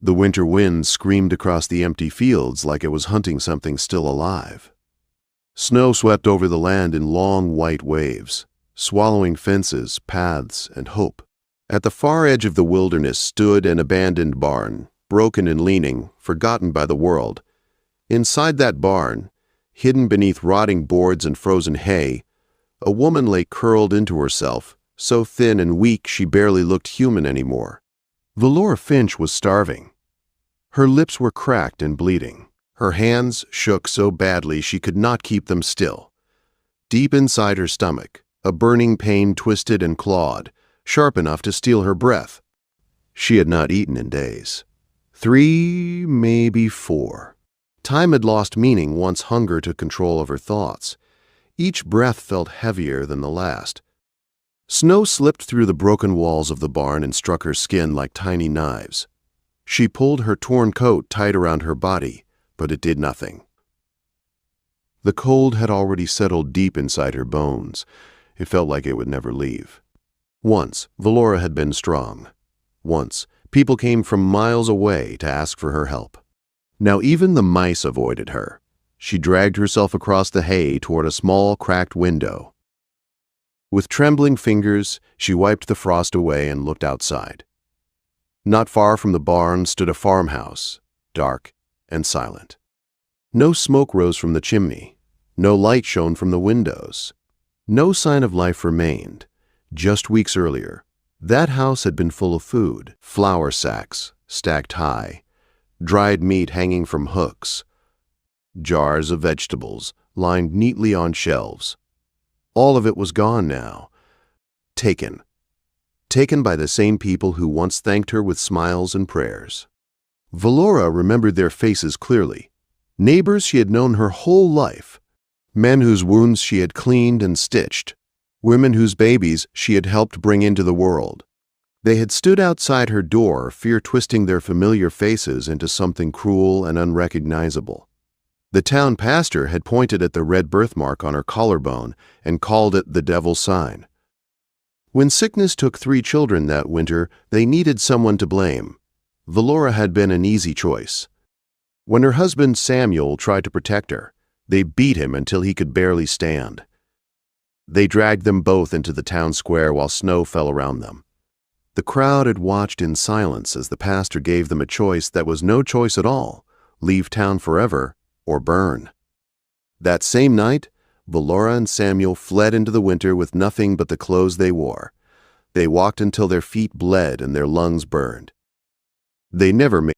The winter wind screamed across the empty fields like it was hunting something still alive. Snow swept over the land in long white waves, swallowing fences, paths, and hope. At the far edge of the wilderness stood an abandoned barn, broken and leaning, forgotten by the world. Inside that barn, hidden beneath rotting boards and frozen hay, a woman lay curled into herself, so thin and weak she barely looked human anymore. Valora Finch was starving. Her lips were cracked and bleeding. Her hands shook so badly she could not keep them still. Deep inside her stomach, a burning pain twisted and clawed, sharp enough to steal her breath. She had not eaten in days. 3, maybe 4. Time had lost meaning once hunger took control of her thoughts. Each breath felt heavier than the last. Snow slipped through the broken walls of the barn and struck her skin like tiny knives. She pulled her torn coat tight around her body, but it did nothing. The cold had already settled deep inside her bones. It felt like it would never leave. Once, Valora had been strong. Once, people came from miles away to ask for her help. Now even the mice avoided her. She dragged herself across the hay toward a small, cracked window. With trembling fingers, she wiped the frost away and looked outside. Not far from the barn stood a farmhouse, dark and silent. No smoke rose from the chimney. No light shone from the windows. No sign of life remained. Just weeks earlier, that house had been full of food, flour sacks stacked high, dried meat hanging from hooks, jars of vegetables lined neatly on shelves. All of it was gone now. Taken by the same people who once thanked her with smiles and prayers. Valora remembered their faces clearly. Neighbors she had known her whole life. Men whose wounds she had cleaned and stitched. Women whose babies she had helped bring into the world. They had stood outside her door, fear twisting their familiar faces into something cruel and unrecognizable. The town pastor had pointed at the red birthmark on her collarbone and called it the devil's sign. When sickness took 3 children that winter, they needed someone to blame. Valora had been an easy choice. When her husband Samuel tried to protect her, they beat him until he could barely stand. They dragged them both into the town square while snow fell around them. The crowd had watched in silence as the pastor gave them a choice that was no choice at all: leave town forever or burn. That same night, Valora and Samuel fled into the winter with nothing but the clothes they wore. They walked until their feet bled and their lungs burned. They never made